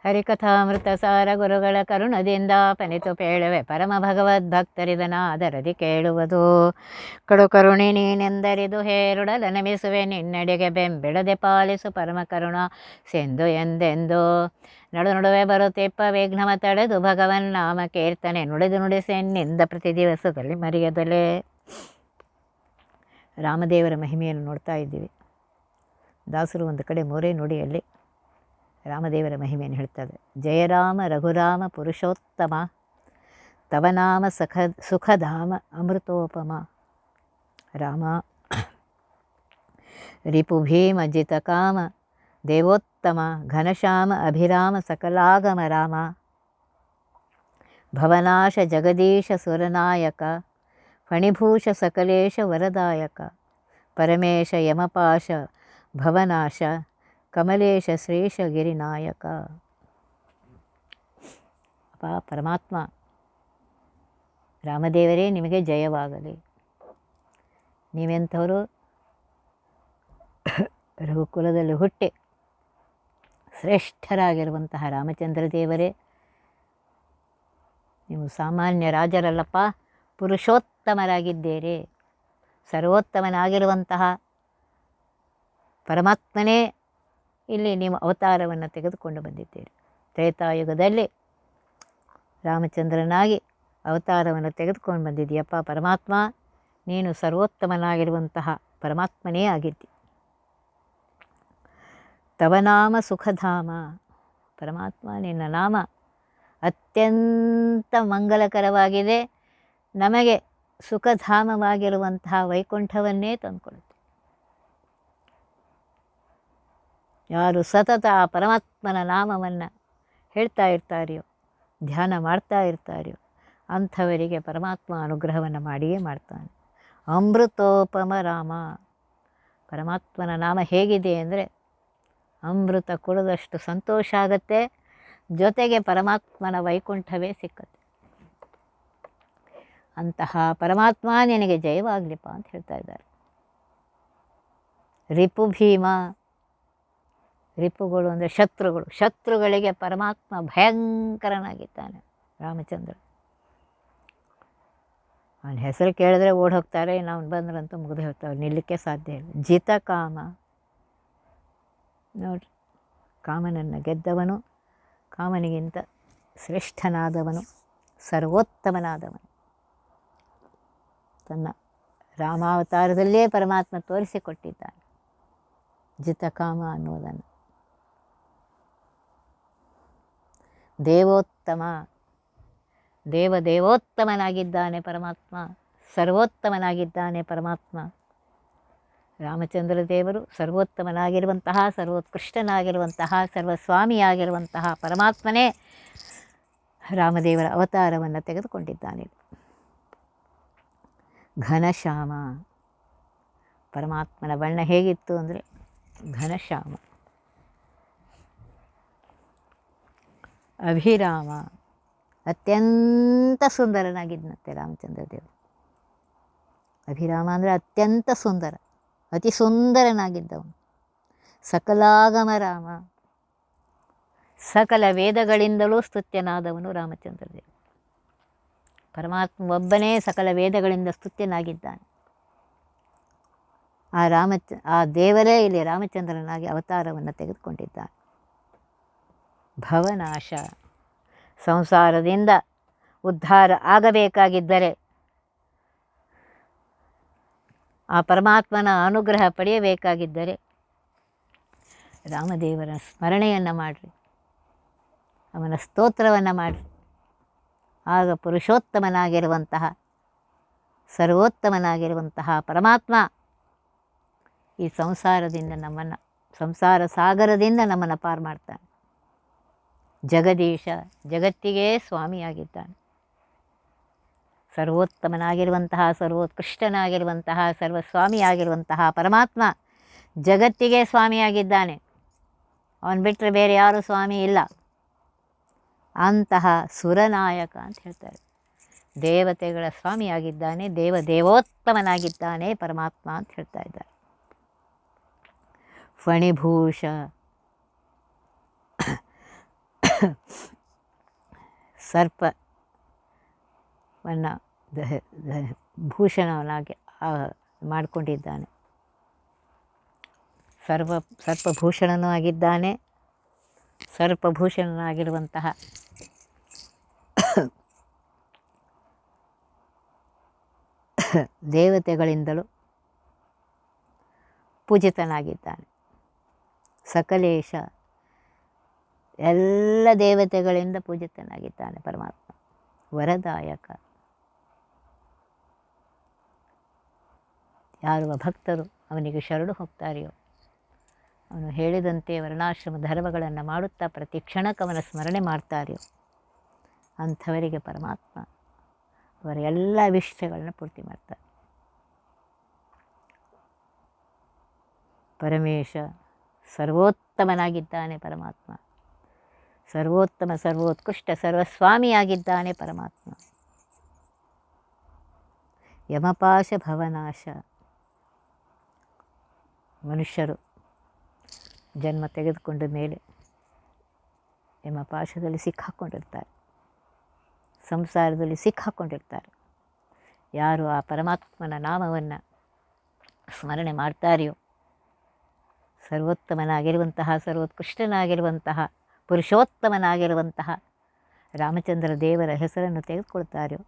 ಹರಿಕಥಾಮೃತ ಸಾರ ಗುರುಗಳ ಕರುಣದಿಂದ ಪನಿತು ಪೇಳುವೆ ಪರಮ ಭಗವದ್ಭಕ್ತರಿದನಾದರದಿ ಕೇಳುವುದು. ಕಡು ಕರುಣಿ ನೀನೆಂದರಿದು ಹೇರುಡಲ ನಮಿಸುವೆ ನಿನ್ನಡೆಗೆ ಬೆಂಬಿಡದೆ ಪಾಲಿಸು ಪರಮ ಕರುಣ ಸೆಂದು ಎಂದೆಂದು. ನಡು ನಡುವೆ ಬರುತ್ತಿಪ್ಪ ವಿಘ್ನವ ತಡೆದು ಭಗವನ್ ನಾಮ ಕೀರ್ತನೆ ನುಡಿದು ನುಡಿಸೆನ್ನಿಂದ ಪ್ರತಿ ದಿವಸದಲ್ಲಿ ಮರೆಯದಲೇ. ರಾಮದೇವರ ಮಹಿಮೆಯನ್ನು ನೋಡ್ತಾ ಇದ್ದೀವಿ. ದಾಸರು ಒಂದು ಕಡೆ ಮೂರೇ ನುಡಿಯಲ್ಲಿ ರಾಮದೇವರ ಮಹಿಮೆಯನ್ನು ಹೇಳ್ತಾರೆ. ಜಯರಾಮ ರಘುರಾಮ ಪುರುಷೋತ್ತಮ ತವನಾಮ ಸುಖಧಾಮ ಅಮೃತೋಪಮ. ರಾಮ ರಿಪುಭೀಮ ಜಿತಕಾಮ ದೇವೋತ್ತಮ ಘನಶ್ಯಾಮ ಅಭಿರಾಮ ಸಕಲಾಗಮ ರಾಮ. ಭವನಾಶ ಜಗದೀಶ ಸುರನಾಯಕ ಫಣಿಭೂಷ ಸಕಲೇಶ ವರದಾಯಕ. ಪರಮೇಶ ಯಮಪಾಶ ಭವನಾಶ ಕಮಲೇಶ ಶ್ರೇಷ ಗಿರಿನಾಯಕ. ಪರಮಾತ್ಮ ರಾಮದೇವರೇ ನಿಮಗೆ ಜಯವಾಗಲಿ. ನೀವೆಂಥವರು ರಘುಕುಲದಲ್ಲಿ ಹುಟ್ಟಿ ಶ್ರೇಷ್ಠರಾಗಿರುವಂತಹ ರಾಮಚಂದ್ರ ದೇವರೇ, ನೀವು ಸಾಮಾನ್ಯ ರಾಜರಲ್ಲಪ್ಪ, ಪುರುಷೋತ್ತಮರಾಗಿದ್ದೀರಿ. ಸರ್ವೋತ್ತಮನಾಗಿರುವಂತಹ ಪರಮಾತ್ಮನೇ ಇಲ್ಲಿ ನೀವು ಅವತಾರವನ್ನು ತೆಗೆದುಕೊಂಡು ಬಂದಿದ್ದೀರಿ. ತ್ರೇತಾಯುಗದಲ್ಲಿ ರಾಮಚಂದ್ರನಾಗಿ ಅವತಾರವನ್ನು ತೆಗೆದುಕೊಂಡು ಬಂದಿದ್ದೀಯಪ್ಪ ಪರಮಾತ್ಮ. ನೀನು ಸರ್ವೋತ್ತಮನಾಗಿರುವಂತಹ ಪರಮಾತ್ಮನೇ ಆಗಿದ್ದಿ. ತವನಾಮ ಸುಖಧಾಮ. ಪರಮಾತ್ಮ ನಿನ್ನ ನಾಮ ಅತ್ಯಂತ ಮಂಗಲಕರವಾಗಿದೆ. ನಮಗೆ ಸುಖಧಾಮವಾಗಿರುವಂತಹ ವೈಕುಂಠವನ್ನೇ ತಂದುಕೊಡುತ್ತೆ. ಯಾರು ಸತತ ಆ ಪರಮಾತ್ಮನ ನಾಮವನ್ನು ಹೇಳ್ತಾ ಇರ್ತಾರೆಯೋ, ಧ್ಯಾನ ಮಾಡ್ತಾ ಇರ್ತಾರೆಯೋ, ಅಂಥವರಿಗೆ ಪರಮಾತ್ಮ ಅನುಗ್ರಹವನ್ನು ಮಾಡಿಯೇ ಮಾಡ್ತಾನೆ. ಅಮೃತೋಪಮ ರಾಮ. ಪರಮಾತ್ಮನ ನಾಮ ಹೇಗಿದೆ ಅಂದರೆ ಅಮೃತ ಕುಡಿದಷ್ಟು ಸಂತೋಷ ಆಗತ್ತೆ, ಜೊತೆಗೆ ಪರಮಾತ್ಮನ ವೈಕುಂಠವೇ ಸಿಕ್ಕತ್ತೆ. ಅಂತಹ ಪರಮಾತ್ಮ ನಿನಗೆ ಜಯವಾಗಲಿಪ್ಪ ಅಂತ ಹೇಳ್ತಾ ಇದ್ದಾರೆ. ರಿಪುಭೀಮ. ರಿಪುಗಳು ಅಂದರೆ ಶತ್ರುಗಳು. ಶತ್ರುಗಳಿಗೆ ಪರಮಾತ್ಮ ಭಯಂಕರನಾಗಿದ್ದಾನೆ ರಾಮಚಂದ್ರ. ಅವನ ಹೆಸರು ಕೇಳಿದ್ರೆ ಓಡಿ ಹೋಗ್ತಾರೆ, ನಾವು ಬಂದ್ರಂತೂ ಮುಗಿದು ಹೋಗ್ತಾರೆ, ನಿಲ್ಲಕ್ಕೆ ಸಾಧ್ಯ ಇಲ್ಲ. ಜಿತಕಾಮ. ನೋಡ್ರಿ, ಕಾಮನನ್ನು ಗೆದ್ದವನು, ಕಾಮನಿಗಿಂತ ಶ್ರೇಷ್ಠನಾದವನು, ಸರ್ವೋತ್ತಮನಾದವನು. ತನ್ನ ರಾಮಾವತಾರದಲ್ಲೇ ಪರಮಾತ್ಮ ತೋರಿಸಿಕೊಟ್ಟಿದ್ದಾನೆ ಜಿತಕಾಮ ಅನ್ನುವುದನ್ನು. ದೇವೋತ್ತಮ. ದೇವೋತ್ತಮನಾಗಿದ್ದಾನೆ ಪರಮಾತ್ಮ, ಸರ್ವೋತ್ತಮನಾಗಿದ್ದಾನೆ ಪರಮಾತ್ಮ. ರಾಮಚಂದ್ರ ದೇವರು ಸರ್ವೋತ್ತಮನಾಗಿರುವಂತಹ, ಸರ್ವೋತ್ಕೃಷ್ಟನಾಗಿರುವಂತಹ, ಸರ್ವಸ್ವಾಮಿಯಾಗಿರುವಂತಹ ಪರಮಾತ್ಮನೇ ರಾಮದೇವರ ಅವತಾರವನ್ನು ತೆಗೆದುಕೊಂಡಿದ್ದಾನೆ. ಘನಶ್ಯಾಮ. ಪರಮಾತ್ಮನ ಬಣ್ಣ ಹೇಗಿತ್ತು ಅಂದರೆ ಘನಶ್ಯಾಮ. ಅಭಿರಾಮ. ಅತ್ಯಂತ ಸುಂದರನಾಗಿದ್ದಂತೆ ರಾಮಚಂದ್ರ ದೇವರು. ಅಭಿರಾಮ ಅಂದರೆ ಅತ್ಯಂತ ಸುಂದರ, ಅತಿ ಸುಂದರನಾಗಿದ್ದವನು. ಸಕಲಾಗಮ ರಾಮ. ಸಕಲ ವೇದಗಳಿಂದಲೂ ಸ್ತುತ್ಯನಾದವನು ರಾಮಚಂದ್ರ ದೇವರು. ಪರಮಾತ್ಮ ಒಬ್ಬನೇ ಸಕಲ ವೇದಗಳಿಂದ ಸ್ತುತ್ಯನಾಗಿದ್ದಾನೆ. ಆ ದೇವರೇ ಇಲ್ಲಿ ರಾಮಚಂದ್ರನಾಗಿ ಅವತಾರವನ್ನು ತೆಗೆದುಕೊಂಡಿದ್ದಾನೆ. ಭವನಾಶ. ಸಂಸಾರದಿಂದ ಉದ್ಧಾರ ಆಗಬೇಕಾಗಿದ್ದರೆ, ಆ ಪರಮಾತ್ಮನ ಅನುಗ್ರಹ ಪಡೆಯಬೇಕಾಗಿದ್ದರೆ ರಾಮದೇವರ ಸ್ಮರಣೆಯನ್ನು ಮಾಡಿರಿ, ಅವನ ಸ್ತೋತ್ರವನ್ನು ಮಾಡಿರಿ. ಆಗ ಪುರುಷೋತ್ತಮನಾಗಿರುವಂತಹ, ಸರ್ವೋತ್ತಮನಾಗಿರುವಂತಹ ಪರಮಾತ್ಮ ಈ ಸಂಸಾರದಿಂದ ನಮ್ಮನ್ನು, ಸಂಸಾರ ಸಾಗರದಿಂದ ನಮ್ಮನ್ನು ಪಾರು ಮಾಡ್ತಾನೆ. ಜಗದೀಶ. ಜಗತ್ತಿಗೆ ಸ್ವಾಮಿಯಾಗಿದ್ದಾನೆ. ಸರ್ವೋತ್ತಮನಾಗಿರುವಂತಹ, ಸರ್ವೋತ್ಕೃಷ್ಟನಾಗಿರುವಂತಹ, ಸರ್ವಸ್ವಾಮಿಯಾಗಿರುವಂತಹ ಪರಮಾತ್ಮ ಜಗತ್ತಿಗೆ ಸ್ವಾಮಿಯಾಗಿದ್ದಾನೆ. ಅವನು ಬಿಟ್ಟರೆ ಬೇರೆ ಯಾರೂ ಸ್ವಾಮಿ ಇಲ್ಲ. ಅಂತಹ ಸುರನಾಯಕ ಅಂತ ಹೇಳ್ತಾರೆ. ದೇವತೆಗಳ ಸ್ವಾಮಿಯಾಗಿದ್ದಾನೆ, ದೇವೋತ್ತಮನಾಗಿದ್ದಾನೆ ಪರಮಾತ್ಮ ಅಂತ ಹೇಳ್ತಾ ಇದ್ದಾರೆ. ಫಣಿಭೂಷ. ಸರ್ಪವನ್ನು ಭೂಷಣವನ್ನಾಗಿ ಮಾಡಿಕೊಂಡಿದ್ದಾನೆ. ಸರ್ಪಭೂಷಣನೂ ಆಗಿದ್ದಾನೆ. ಸರ್ಪಭೂಷಣನಾಗಿರುವಂತಹ ದೇವತೆಗಳಿಂದಲೂ ಪೂಜಿತನಾಗಿದ್ದಾನೆ. ಸಕಲೇಶ, ಎಲ್ಲ ದೇವತೆಗಳಿಂದ ಪೂಜಿತನಾಗಿದ್ದಾನೆ ಪರಮಾತ್ಮ. ವರದಾಯಕ, ಯಾರುವ ಭಕ್ತರು ಅವನಿಗೆ ಶರಣು ಹೋಗ್ತಾರೆಯೋ, ಅವನು ಹೇಳಿದಂತೆ ವರ್ಣಾಶ್ರಮ ಧರ್ಮಗಳನ್ನು ಮಾಡುತ್ತಾ ಪ್ರತಿ ಕ್ಷಣಕ್ಕೆ ಅವನ ಸ್ಮರಣೆ ಮಾಡ್ತಾರೆಯೋ ಅಂಥವರಿಗೆ ಪರಮಾತ್ಮ ಅವರ ಎಲ್ಲ ವಿಷಯಗಳನ್ನ ಪೂರ್ತಿ ಮಾಡ್ತಾರೆ. ಪರಮೇಶ ಸರ್ವೋತ್ತಮನಾಗಿದ್ದಾನೆ ಪರಮಾತ್ಮ. ಸರ್ವೋತ್ತಮ, ಸರ್ವೋತ್ಕೃಷ್ಟ, ಸರ್ವಸ್ವಾಮಿಯಾಗಿದ್ದಾನೆ ಪರಮಾತ್ಮ. ಯಮಪಾಶ ಭವನಾಶ. ಮನುಷ್ಯರು ಜನ್ಮ ತೆಗೆದುಕೊಂಡ ಮೇಲೆ ಯಮಪಾಶದಲ್ಲಿ ಸಿಕ್ಕಾಕ್ಕೊಂಡಿರ್ತಾರೆ, ಸಂಸಾರದಲ್ಲಿ ಸಿಕ್ಕಾಕ್ಕೊಂಡಿರ್ತಾರೆ. ಯಾರು ಆ ಪರಮಾತ್ಮನ ನಾಮವನ್ನು ಸ್ಮರಣೆ ಮಾಡ್ತಾರೆಯೋ, ಸರ್ವೋತ್ತಮನಾಗಿರುವಂತಹ, ಸರ್ವೋತ್ಕೃಷ್ಟನಾಗಿರುವಂತಹ, ಪುರುಷೋತ್ತಮನಾಗಿರುವಂತಹ ರಾಮಚಂದ್ರ ದೇವರ ಹೆಸರನ್ನು ತೆಗೆದುಕೊಳ್ತಾರೆಯೋ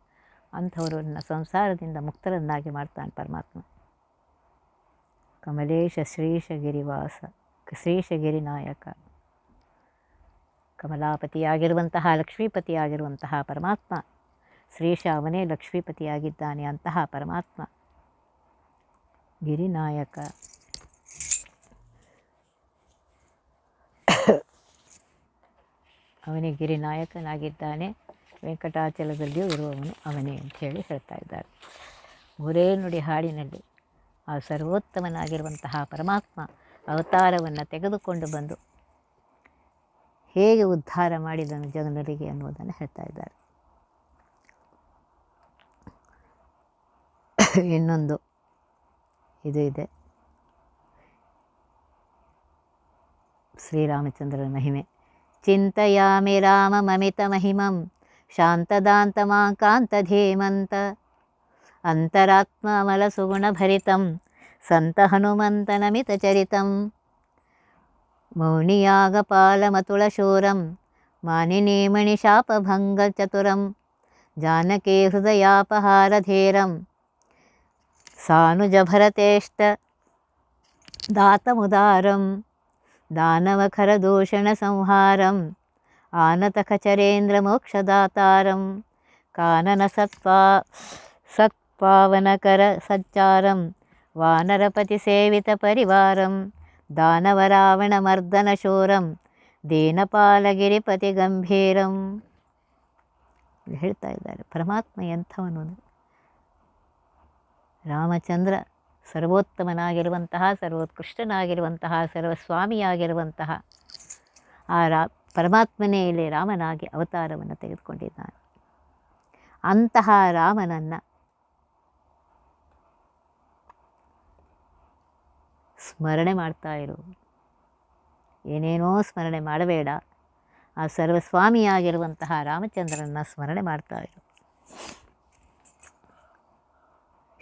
ಅಂಥವರನ್ನು ಸಂಸಾರದಿಂದ ಮುಕ್ತರನ್ನಾಗಿ ಮಾಡ್ತಾನೆ ಪರಮಾತ್ಮ. ಕಮಲೇಶ ಶ್ರೀಶ ಗಿರಿವಾಸ, ಶ್ರೀಶಗಿರಿ ನಾಯಕ. ಕಮಲಾಪತಿಯಾಗಿರುವಂತಹ, ಲಕ್ಷ್ಮೀಪತಿಯಾಗಿರುವಂತಹ ಪರಮಾತ್ಮ ಶ್ರೀಶ, ಅವನೇ ಲಕ್ಷ್ಮೀಪತಿಯಾಗಿದ್ದಾನೆ. ಅಂತಹ ಪರಮಾತ್ಮ ಗಿರಿನಾಯಕ. ಅವನೇ ಗಿರಿನಾಯಕನಾಗಿದ್ದಾನೆ. ವೆಂಕಟಾಚಲದಲ್ಲಿಯೂ ಇರುವವನು ಅವನೇ ಅಂಥೇಳಿ ಹೇಳ್ತಾ ಇದ್ದಾರೆ. ಮೂರೇ ನುಡಿ ಹಾಡಿನಲ್ಲಿ ಆ ಸರ್ವೋತ್ತಮನಾಗಿರುವಂತಹ ಪರಮಾತ್ಮ ಅವತಾರವನ್ನು ತೆಗೆದುಕೊಂಡು ಬಂದು ಹೇಗೆ ಉದ್ಧಾರ ಮಾಡಿದನು ಜನರಿಗೆ ಅನ್ನೋದನ್ನು ಹೇಳ್ತಾ ಇದ್ದಾರೆ. ಇನ್ನೊಂದು ಇದು ಇದೆ, ಶ್ರೀರಾಮಚಂದ್ರನ ಮಹಿಮೆ. ಚಿಂತಯಾಮಿ ರಾಮಮಮಿತ ಮಹಿಮಂ ಶಾಂತದಾಂತಮಾಕಾಂತಧೀಮಂತ ಅಂತರಾತ್ಮ ಅಮಲ ಸುಗುಣಭರಿತಂ ಸಂತ ಹನುಮಂತನಮಿತ ಚರಿತಂ ಮೌನಿಯಾಗಪಾಲಮತುಳಶೂರಂ ಮಾನಿನೇಮಣಿ ಶಾಪಭಂಗಚತುರಂ ಜಾನಕೀ ಹೃದಯಾಪಹಾರಧೀರಂ ಸಾನುಜಭರತೇಷ್ಟ ದಾತಮುದಾರಂ ದಾನವಖರದೂಷಣ ಸಂಹಾರಂ ಆನತಖಚರೇಂದ್ರಮೋಕ್ಷದಾತಾರಂ ಕಾನನ ಸತ್ಪಾವನಕರ ಸಚ್ಚಾರಂ ವಾನರಪತಿ ಸೇವಿತ ಪರಿವಾರಂ ದಾನವರಾವಣಮರ್ದನಶೂರಂ ದೀನಪಾಲಗಿರಿಪತಿ ಗಂಭೀರಂ ಹೇಳ್ತಾ ಇದ್ದಾರೆ. ಪರಮಾತ್ಮ ಎಂಥವನು ಅಂದರೆ ರಾಮಚಂದ್ರ ಸರ್ವೋತ್ತಮನಾಗಿರುವಂತಹ, ಸರ್ವೋತ್ಕೃಷ್ಟನಾಗಿರುವಂತಹ, ಸರ್ವಸ್ವಾಮಿಯಾಗಿರುವಂತಹ ಆ ಪರಮಾತ್ಮನೇ ಇಲ್ಲಿ ರಾಮನಾಗಿ ಅವತಾರವನ್ನು ತೆಗೆದುಕೊಂಡಿದ್ದಾನೆ. ಅಂತಹ ರಾಮನನ್ನು ಸ್ಮರಣೆ ಮಾಡ್ತಾ ಇರು. ಏನೇನೋ ಸ್ಮರಣೆ ಮಾಡಬೇಡ, ಆ ಸರ್ವಸ್ವಾಮಿಯಾಗಿರುವಂತಹ ರಾಮಚಂದ್ರನ ಸ್ಮರಣೆ ಮಾಡ್ತಾ ಇರು.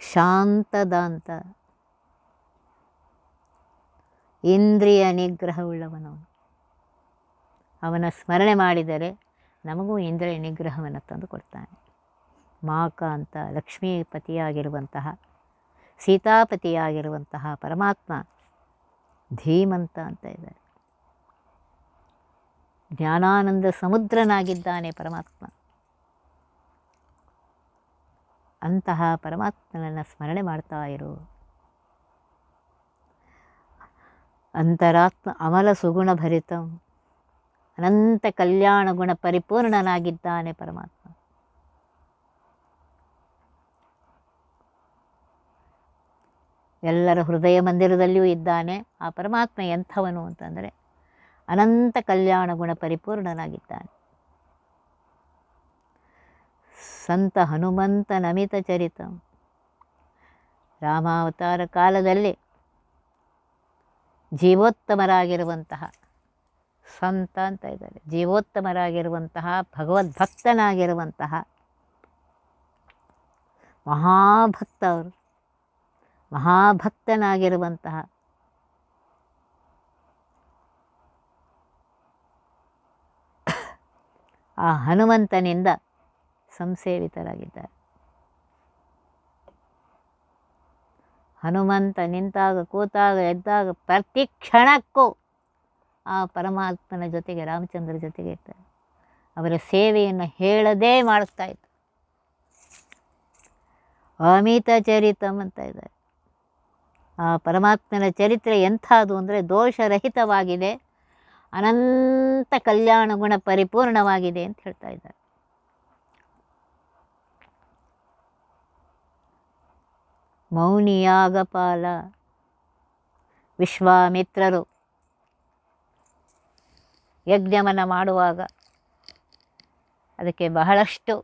ಶಾಂತದಾಂತ, ಇಂದ್ರಿಯ ನಿಗ್ರಹವುಳ್ಳವನವನು. ಅವನ ಸ್ಮರಣೆ ಮಾಡಿದರೆ ನಮಗೂ ಇಂದ್ರಿಯ ನಿಗ್ರಹವನ್ನು ತಂದು ಕೊಡ್ತಾನೆ. ಮಾಕ ಅಂತ ಲಕ್ಷ್ಮೀಪತಿಯಾಗಿರುವಂತಹ, ಸೀತಾಪತಿಯಾಗಿರುವಂತಹ ಪರಮಾತ್ಮ ಧೀಮಂತ ಅಂತ ಇದ್ದಾರೆ. ಜ್ಞಾನಾನಂದ ಸಮುದ್ರನಾಗಿದ್ದಾನೆ ಪರಮಾತ್ಮ. ಅಂತಹ ಪರಮಾತ್ಮನನ್ನು ಸ್ಮರಣೆ ಮಾಡ್ತಾ ಇರು. ಅಂತರಾತ್ಮ ಅಮಲ ಸುಗುಣ ಭರಿತಂ, ಅನಂತ ಕಲ್ಯಾಣ ಗುಣ ಪರಿಪೂರ್ಣನಾಗಿದ್ದಾನೆ ಪರಮಾತ್ಮ. ಎಲ್ಲರ ಹೃದಯ ಮಂದಿರದಲ್ಲಿಯೂ ಇದ್ದಾನೆ. ಆ ಪರಮಾತ್ಮ ಎಂಥವನು ಅಂತಂದರೆ ಅನಂತ ಕಲ್ಯಾಣ ಗುಣ ಪರಿಪೂರ್ಣನಾಗಿದ್ದಾನೆ. ಸಂತ ಹನುಮಂತ ನಮಿತ ಚರಿತಂ, ರಾಮಾವತಾರ ಕಾಲದಲ್ಲಿ ಜೀವೋತ್ತಮರಾಗಿರುವಂತಹ ಸಂತ ಅಂತ ಇದ್ದಾರೆ, ಜೀವೋತ್ತಮರಾಗಿರುವಂತಹ ಭಗವದ್ಭಕ್ತನಾಗಿರುವಂತಹ ಮಹಾಭಕ್ತ ಅವರು, ಮಹಾಭಕ್ತನಾಗಿರುವಂತಹ ಆ ಹನುಮಂತನಿಂದ ಸಂಸೇವಿತರಾಗಿದ್ದಾರೆ. ಹನುಮಂತ ನಿಂತಾಗ, ಕೂತಾಗ, ಎದ್ದಾಗ ಪ್ರತಿ ಕ್ಷಣಕ್ಕೂ ಆ ಪರಮಾತ್ಮನ ಜೊತೆಗೆ, ರಾಮಚಂದ್ರ ಜೊತೆಗೆ ಇರ್ತಾರೆ. ಅವರ ಸೇವೆಯನ್ನು ಹೇಳದೇ ಮಾಡಿಸ್ತಾ ಇದ್ದಾರೆ. ಅಮಿತ ಚರಿತಂ ಅಂತ ಇದ್ದಾರೆ. ಆ ಪರಮಾತ್ಮನ ಚರಿತ್ರೆ ಎಂಥದ್ದು ಅಂದರೆ ದೋಷರಹಿತವಾಗಿದೆ, ಅನಂತ ಕಲ್ಯಾಣ ಗುಣ ಪರಿಪೂರ್ಣವಾಗಿದೆ ಅಂತ ಹೇಳ್ತಾ ಇದ್ದಾರೆ. ಮೌನಿಯಾಗಪಾಲ ವಿಶ್ವಾಮಿತ್ರರು ಯಜ್ಞವನ್ನು ಮಾಡುವಾಗ ಅದಕ್ಕೆ ಬಹಳಷ್ಟು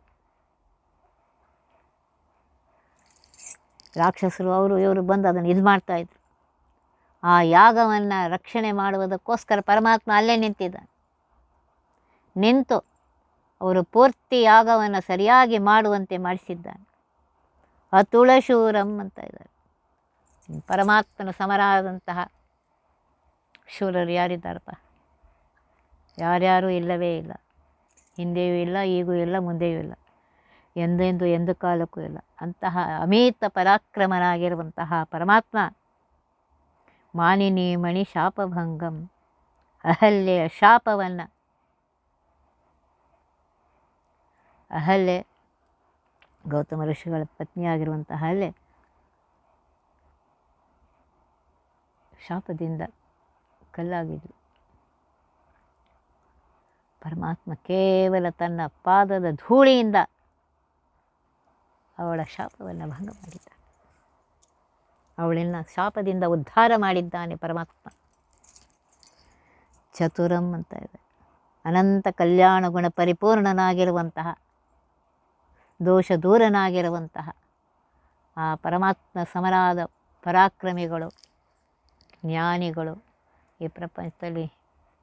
ರಾಕ್ಷಸರು ಅವರು ಇವರು ಬಂದು ಅದನ್ನು ಇದು ಮಾಡ್ತಾಯಿದ್ರು. ಆ ಯಾಗವನ್ನು ರಕ್ಷಣೆ ಮಾಡುವುದಕ್ಕೋಸ್ಕರ ಪರಮಾತ್ಮ ಅಲ್ಲೇ ನಿಂತಿದ್ದಾನೆ. ನಿಂತು ಅವರು ಪೂರ್ತಿ ಯಾಗವನ್ನು ಸರಿಯಾಗಿ ಮಾಡುವಂತೆ ಮಾಡಿಸಿದ್ದಾನೆ. ಅತುಳಶೂರಂ ಅಂತ ಇದ್ದಾರೆ. ಪರಮಾತ್ಮನ ಸಮರಾದಂತಹ ಶೂರರು ಯಾರಿದ್ದಾರಪ್ಪ? ಯಾರ್ಯಾರೂ ಇಲ್ಲವೇ ಇಲ್ಲ. ಹಿಂದೆಯೂ ಇಲ್ಲ, ಈಗೂ ಇಲ್ಲ, ಮುಂದೆಯೂ ಇಲ್ಲ, ಎಂದೆಂದು ಎಂದು ಕಾಲಕ್ಕೂ ಇಲ್ಲ. ಅಂತಹ ಅಮಿತ ಪರಾಕ್ರಮನಾಗಿರುವಂತಹ ಪರಮಾತ್ಮ ಮಾನಿನಿ ಮಣಿ ಶಾಪಭಂಗಂ, ಅಹಲ್ಯೆಯ ಶಾಪವನ್ನು, ಅಹಲ್ಯೆ ಗೌತಮ ಋಷಿಗಳ ಪತ್ನಿಯಾಗಿರುವಂತಹ ಅಹಲ್ಯೆ ಶಾಪದಿಂದ ಕಲ್ಲಾಗಿದ್ಲು. ಪರಮಾತ್ಮ ಕೇವಲ ತನ್ನ ಪಾದದ ಧೂಳಿಯಿಂದ ಅವಳ ಶಾಪವನ್ನು ಭಂಗ ಮಾಡಿದ್ದಾನೆ. ಅವಳನ್ನು ಶಾಪದಿಂದ ಉದ್ಧಾರ ಮಾಡಿದ್ದಾನೆ ಪರಮಾತ್ಮ. ಚತುರಂ ಅಂತ ಇದೆ. ಅನಂತ ಕಲ್ಯಾಣ ಗುಣ ಪರಿಪೂರ್ಣನಾಗಿರುವಂತಹ, ದೋಷ ದೂರನಾಗಿರುವಂತಹ ಆ ಪರಮಾತ್ಮ ಸಮರಾದ ಪರಾಕ್ರಮಿಗಳು, ಜ್ಞಾನಿಗಳು ಈ ಪ್ರಪಂಚದಲ್ಲಿ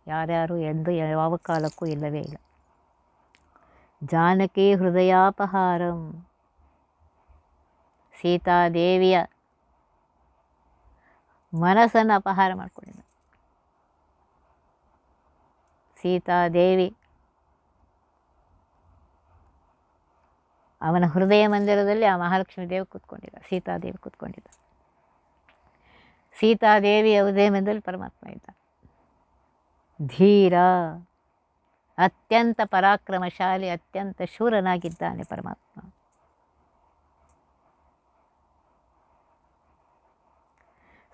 ಯಾರ್ಯಾರು ಎಂದು ಯಾವ ಕಾಲಕ್ಕೂ ಇಲ್ಲವೇ ಇಲ್ಲ. ಜಾನಕಿ ಹೃದಯಾಪಹಾರಂ, ಸೀತಾದೇವಿಯ ಮನಸ್ಸನ್ನು ಅಪಹಾರ ಮಾಡಿಕೊಂಡಿದ್ದ. ಸೀತಾದೇವಿ ಅವನ ಹೃದಯ ಮಂದಿರದಲ್ಲಿ ಆ ಮಹಾಲಕ್ಷ್ಮೀ ದೇವಿ ಕೂತ್ಕೊಂಡಿದ್ದ, ಸೀತಾದೇವಿ ಕೂತ್ಕೊಂಡಿದ್ದ. ಸೀತಾದೇವಿಯ ಹೃದಯ ಮಂದಿರದಲ್ಲಿ ಪರಮಾತ್ಮ ಇದ್ದ. ಧೀರ, ಅತ್ಯಂತ ಪರಾಕ್ರಮಶಾಲಿ, ಅತ್ಯಂತ ಶೂರನಾಗಿದ್ದಾನೆ ಪರಮಾತ್ಮ.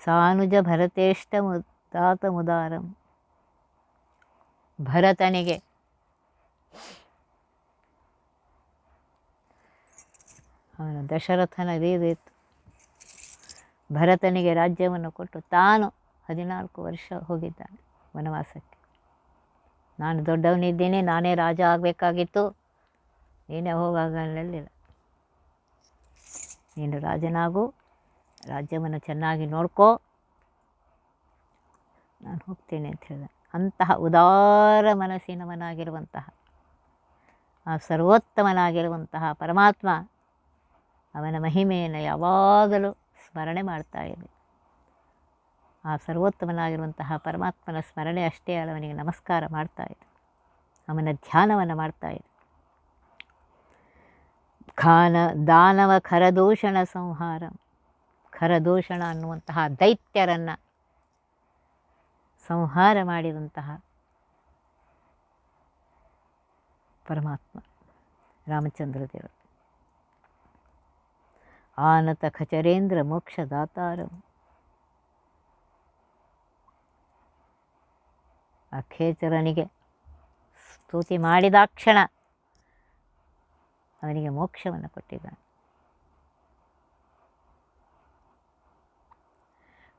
ಸಾನುಜ ಭರತೇಷ್ಟ ಮುದಾತ ಮುದಾರಂ, ಭರತನಿಗೆ ಅವನು ದಶರಥನ ರೀತಿತ್ತು. ಭರತನಿಗೆ ರಾಜ್ಯವನ್ನು ಕೊಟ್ಟು ತಾನು 14 ವರ್ಷ ಹೋಗಿದ್ದಾನೆ ವನವಾಸಕ್ಕೆ. ನಾನು ದೊಡ್ಡವನಿದ್ದೀನಿ, ನಾನೇ ರಾಜ ಆಗಬೇಕಾಗಿತ್ತು, ನೀನೇ ಹೋಗಾಗಲಿಲ್ಲ, ನೀನು ರಾಜನಾಗು, ರಾಜ್ಯವನ್ನು ಚೆನ್ನಾಗಿ ನೋಡ್ಕೋ, ನಾನು ಹೋಗ್ತೇನೆ ಅಂತ ಹೇಳಿದ. ಅಂತಹ ಉದಾರ ಮನಸ್ಸಿನವನಾಗಿರುವಂತಹ ಆ ಸರ್ವೋತ್ತಮನಾಗಿರುವಂತಹ ಪರಮಾತ್ಮ, ಅವನ ಮಹಿಮೆಯನ್ನು ಯಾವಾಗಲೂ ಸ್ಮರಣೆ ಮಾಡ್ತಾ ಇದೆ. ಆ ಸರ್ವೋತ್ತಮನಾಗಿರುವಂತಹ ಪರಮಾತ್ಮನ ಸ್ಮರಣೆ ಅಷ್ಟೇ ಅಲ್ಲ, ಅವನಿಗೆ ನಮಸ್ಕಾರ ಮಾಡ್ತಾ ಇದೆ, ಅವನ ಧ್ಯಾನವನ್ನು ಮಾಡ್ತಾ ಇದೆ. ದಾನವ ಖರದೂಷಣ ಸಂಹಾರ, ಖರದೂಷಣ ಅನ್ನುವಂತಹ ದೈತ್ಯರನ್ನು ಸಂಹಾರ ಮಾಡಿದಂತಹ ಪರಮಾತ್ಮ ರಾಮಚಂದ್ರ ದೇವರು. ಆನತ ಖಚರೇಂದ್ರ ಮೋಕ್ಷದಾತಾರಂ, ಆ ಖೇಚರನಿಗೆ ಸ್ತುತಿ ಮಾಡಿದಾಕ್ಷಣ ಅವನಿಗೆ ಮೋಕ್ಷವನ್ನು ಕೊಟ್ಟಿದ್ದಾನೆ.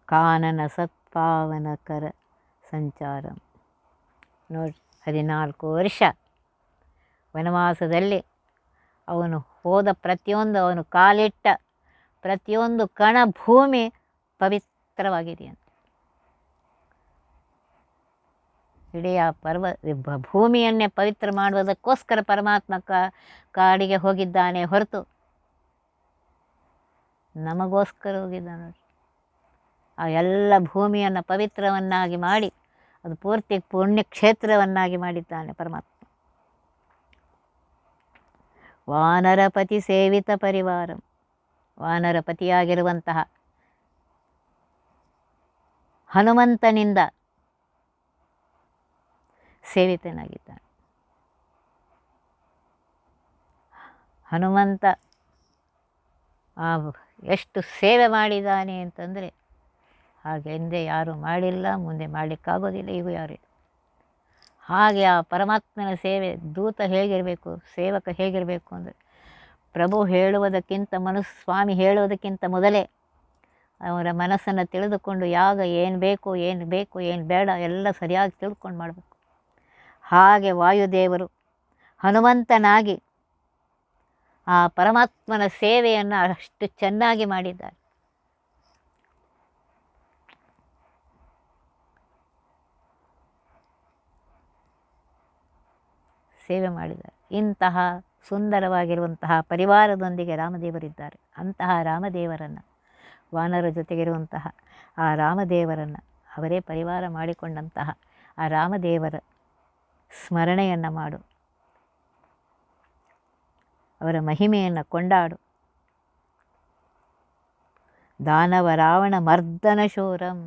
ಕಾನನ ಸತ್ಪಾವನ ಕರ ಸಂಚಾರಂ, ನೋಡಿ 14 ವರ್ಷ ವನವಾಸದಲ್ಲಿ ಅವನು ಹೋದ ಪ್ರತಿಯೊಂದು, ಅವನು ಕಾಲಿಟ್ಟ ಪ್ರತಿಯೊಂದು ಕಣ ಭೂಮಿ ಪವಿತ್ರವಾಗಿದೆಯಂತೆ. ಇಡೀ ಆ ಭೂಮಿಯನ್ನೇ ಪವಿತ್ರ ಮಾಡುವುದಕ್ಕೋಸ್ಕರ ಪರಮಾತ್ಮ ಕಾಡಿಗೆ ಹೋಗಿದ್ದಾನೆ ಹೊರತು ನಮಗೋಸ್ಕರ ಹೋಗಿದ್ದಾನೆ. ಆ ಎಲ್ಲ ಭೂಮಿಯನ್ನು ಪವಿತ್ರವನ್ನಾಗಿ ಮಾಡಿ ಅದು ಪೂರ್ತಿ ಪುಣ್ಯಕ್ಷೇತ್ರವನ್ನಾಗಿ ಮಾಡಿದ್ದಾನೆ ಪರಮಾತ್ಮ. ವಾನರಪತಿ ಸೇವಿತ ಪರಿವಾರ, ವಾನರಪತಿಯಾಗಿರುವಂತಹ ಹನುಮಂತನಿಂದ ಸೇವಿತನಾಗಿದ್ದಾನೆ. ಹನುಮಂತ ಎಷ್ಟು ಸೇವೆ ಮಾಡಿದ್ದಾನೆ ಅಂತಂದರೆ ಹಾಗೆ ಹಿಂದೆ ಯಾರೂ ಮಾಡಿಲ್ಲ, ಮುಂದೆ ಮಾಡಲಿಕ್ಕಾಗೋದಿಲ್ಲ, ಈಗ ಯಾರು. ಹಾಗೆ ಆ ಪರಮಾತ್ಮನ ಸೇವೆ ದೂತ ಹೇಗಿರಬೇಕು, ಸೇವಕ ಹೇಗಿರಬೇಕು ಅಂದರೆ ಪ್ರಭು ಹೇಳುವುದಕ್ಕಿಂತ ಸ್ವಾಮಿ ಹೇಳುವುದಕ್ಕಿಂತ ಮೊದಲೇ ಅವರ ಮನಸ್ಸನ್ನು ತಿಳಿದುಕೊಂಡು ಏನು ಬೇಕು ಏನು ಬೇಡ ಎಲ್ಲ ಸರಿಯಾಗಿ ತಿಳ್ಕೊಂಡು ಮಾಡಬೇಕು. ಹಾಗೆ ವಾಯುದೇವರು ಹನುಮಂತನಾಗಿ ಆ ಪರಮಾತ್ಮನ ಸೇವೆಯನ್ನು ಅಷ್ಟು ಚೆನ್ನಾಗಿ ಮಾಡಿದ್ದಾರೆ. ಸೇವೆ ಮಾಡಿದ್ದಾರೆ. ಇಂತಹ ಸುಂದರವಾಗಿರುವಂತಹ ಪರಿವಾರದೊಂದಿಗೆ ರಾಮದೇವರಿದ್ದಾರೆ. ಅಂತಹ ರಾಮದೇವರನ್ನು, ವಾನರ ಜೊತೆಗಿರುವಂತಹ ಆ ರಾಮದೇವರನ್ನು, ಅವರೇ ಪರಿವಾರ ಮಾಡಿಕೊಂಡಂತಹ ಆ ರಾಮದೇವರ ಸ್ಮರಣೆಯನ್ನು ಮಾಡು, ಅವರ ಮಹಿಮೆಯನ್ನು ಕೊಂಡಾಡು. ದಾನವ ರಾವಣ ಮರ್ದನ ಶೂರಂ,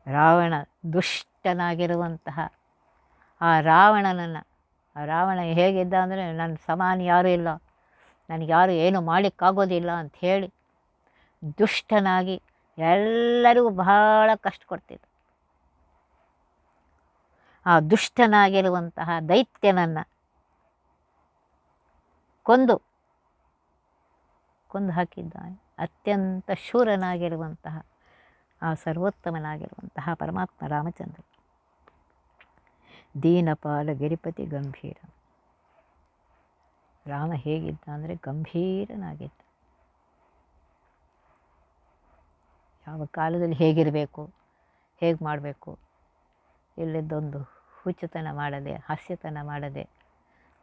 ರಾವಣ ದುಷ್ಟನಾಗಿರುವಂತಹ ಆ ರಾವಣನನ್ನು, ಆ ರಾವಣ ಹೇಗಿದ್ದ ಅಂದರೆ ನನ್ನ ಸಮಾನ ಯಾರೂ ಇಲ್ಲ, ನನಗೆ ಯಾರು ಏನು ಮಾಡಲಿಕ್ಕಾಗೋದಿಲ್ಲ ಅಂಥೇಳಿ ದುಷ್ಟನಾಗಿ ಎಲ್ಲರಿಗೂ ಬಹಳ ಕಷ್ಟ ಕೊಡ್ತಿದ್ದ. ಆ ದುಷ್ಟನಾಗಿರುವಂತಹ ದೈತ್ಯನನ್ನು ಕೊಂದು ಹಾಕಿದ್ದಾನೆ. ಅತ್ಯಂತ ಶೂರನಾಗಿರುವಂತಹ ಆ ಸರ್ವೋತ್ತಮನಾಗಿರುವಂತಹ ಪರಮಾತ್ಮ ರಾಮಚಂದ್ರ. ದೀನಪಾಲ ಗಿರಿಪತಿ ಗಂಭೀರ, ರಾಮ ಹೇಗಿದ್ದ ಅಂದರೆ ಗಂಭೀರನಾಗಿದ್ದ. ಯಾವ ಕಾಲದಲ್ಲಿ ಹೇಗಿರಬೇಕು, ಹೇಗೆ ಮಾಡಬೇಕು, ಇಲ್ಲದೊಂದು ಹುಚ್ಚುತನ ಮಾಡದೆ, ಹಾಸ್ಯತನ ಮಾಡದೆ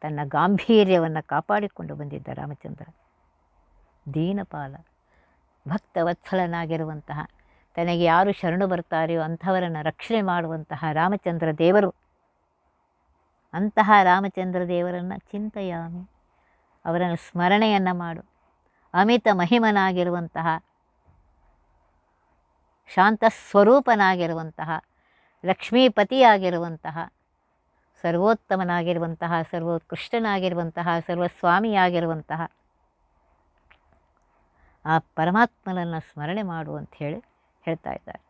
ತನ್ನ ಗಾಂಭೀರ್ಯವನ್ನು ಕಾಪಾಡಿಕೊಂಡು ಬಂದಿದ್ದ ರಾಮಚಂದ್ರ. ದೀನಪಾಲ, ಭಕ್ತವತ್ಸಲನಾಗಿರುವಂತಹ, ತನಗೆ ಯಾರು ಶರಣು ಬರ್ತಾರೆಯೋ ಅಂಥವರನ್ನು ರಕ್ಷಣೆ ಮಾಡುವಂತಹ ರಾಮಚಂದ್ರ ದೇವರು. ಅಂತಹ ರಾಮಚಂದ್ರ ದೇವರನ್ನು ಚಿಂತೆಯಾಮಿ, ಅವರನ್ನು ಸ್ಮರಣೆಯನ್ನು ಮಾಡು. ಅಮಿತ ಮಹಿಮನಾಗಿರುವಂತಹ, ಶಾಂತ ಸ್ವರೂಪನಾಗಿರುವಂತಹ, ಲಕ್ಷ್ಮೀಪತಿಯಾಗಿರುವಂತಹ, ಸರ್ವೋತ್ತಮನಾಗಿರುವಂತಹ, ಸರ್ವೋತ್ಕೃಷ್ಟನಾಗಿರುವಂತಹ, ಸರ್ವಸ್ವಾಮಿಯಾಗಿರುವಂತಹ ಆ ಪರಮಾತ್ಮನನ್ನು ಸ್ಮರಣೆ ಮಾಡು ಅಂತ ಹೇಳ್ತಾ ಇದ್ದಾರೆ.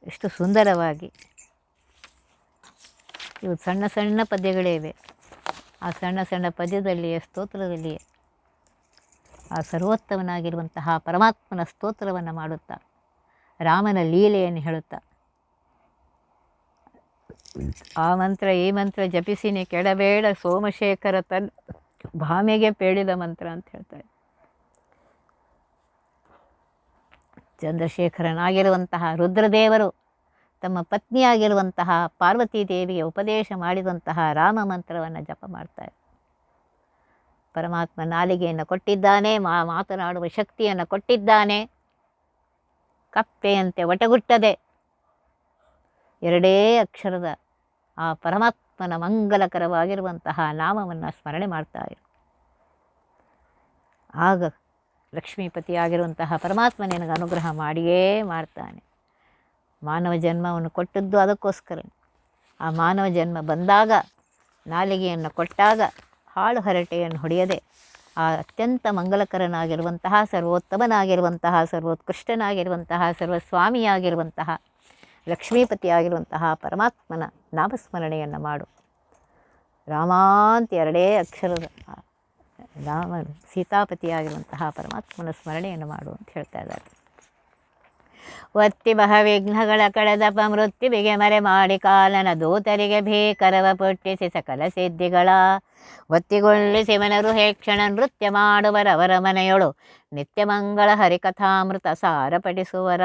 ಎಷ್ಟು ಸುಂದರವಾಗಿ ಇವು ಸಣ್ಣ ಸಣ್ಣ ಪದ್ಯಗಳೇ ಇವೆ. ಆ ಸಣ್ಣ ಸಣ್ಣ ಪದ್ಯದಲ್ಲಿಯೇ, ಸ್ತೋತ್ರದಲ್ಲಿಯೇ ಆ ಸರ್ವೋತ್ತಮನಾಗಿರುವಂತಹ ಪರಮಾತ್ಮನ ಸ್ತೋತ್ರವನ್ನು ಮಾಡುತ್ತಾ, ರಾಮನ ಲೀಲೆಯನ್ನು ಹೇಳುತ್ತಾ, ಆ ಮಂತ್ರ ಈ ಮಂತ್ರ ಜಪಿಸಿನಿ ಕೆಡಬೇಡ ಸೋಮಶೇಖರ ತನ್ ಭಾಮೆಗೆ ಪೇಳಿದ ಮಂತ್ರ ಅಂತ ಹೇಳ್ತಾರೆ. ಚಂದ್ರಶೇಖರನಾಗಿರುವಂತಹ ರುದ್ರದೇವರು ತಮ್ಮ ಪತ್ನಿಯಾಗಿರುವಂತಹ ಪಾರ್ವತೀ ದೇವಿಗೆ ಉಪದೇಶ ಮಾಡಿದಂತಹ ರಾಮ ಮಂತ್ರವನ್ನು ಜಪ ಮಾಡ್ತಾರೆ. ಪರಮಾತ್ಮ ನಾಲಿಗೆಯನ್ನು ಕೊಟ್ಟಿದ್ದಾನೆ, ಮಾತನಾಡುವ ಶಕ್ತಿಯನ್ನು ಕೊಟ್ಟಿದ್ದಾನೆ. ಕಪ್ಪೆಯಂತೆ ಒಟಗುಟ್ಟದೆ ಎರಡೇ ಅಕ್ಷರದ ಆ ಪರಮಾತ್ಮನ ಮಂಗಲಕರವಾಗಿರುವಂತಹ ನಾಮವನ್ನು ಸ್ಮರಣೆ ಮಾಡ್ತಾರೆ. ಆಗ ಲಕ್ಷ್ಮೀಪತಿಯಾಗಿರುವಂತಹ ಪರಮಾತ್ಮ ನಿನಗೆ ಅನುಗ್ರಹ ಮಾಡಿಯೇ ಮಾಡ್ತಾನೆ. ಮಾನವ ಜನ್ಮವನ್ನು ಕೊಟ್ಟದ್ದು ಅದಕ್ಕೋಸ್ಕರ. ಆ ಮಾನವ ಜನ್ಮ ಬಂದಾಗ, ನಾಲಿಗೆಯನ್ನು ಕೊಟ್ಟಾಗ ಹಾಳು ಹರಟೆಯನ್ನು ಹೊಡೆಯದೆ ಆ ಅತ್ಯಂತ ಮಂಗಲಕರನಾಗಿರುವಂತಹ, ಸರ್ವೋತ್ತಮನಾಗಿರುವಂತಹ, ಸರ್ವೋತ್ಕೃಷ್ಟನಾಗಿರುವಂತಹ, ಸರ್ವಸ್ವಾಮಿಯಾಗಿರುವಂತಹ, ಲಕ್ಷ್ಮೀಪತಿಯಾಗಿರುವಂತಹ ಪರಮಾತ್ಮನ ನಾಮಸ್ಮರಣೆಯನ್ನು ಮಾಡು. ರಾಮಾಂತ ಎರಡೇ ಅಕ್ಷರದ ರಾಮ ಸೀತಾಪತಿಯಾಗಿರುವಂತಹ ಪರಮಾತ್ಮನ ಸ್ಮರಣೆಯನ್ನು ಮಾಡು ಅಂತ ಹೇಳ್ತಾ ಇದ್ದಾರೆ. ಒತ್ತಿ ವಿಘ್ನಗಳ ಕಳೆದಪ ಮೃತ್ಯುವಿಗೆ ಮರೆ ಮಾಡಿ ಕಾಲನ ದೂತರಿಗೆ ಭೀಕರವ ಪುಟ್ಟಿಸಿ ಸಕಲ ಸಿದ್ಧಿಗಳ ಒತ್ತಿಗೊಳ್ಳಿಸಿವನರು ಹೇಕ್ಷಣ ನೃತ್ಯ ಮಾಡುವರವರ ಮನೆಯೊಳು ನಿತ್ಯ ಮಂಗಳ ಹರಿಕಥಾಮೃತ ಸಾರ ಪಠಿಸುವರ.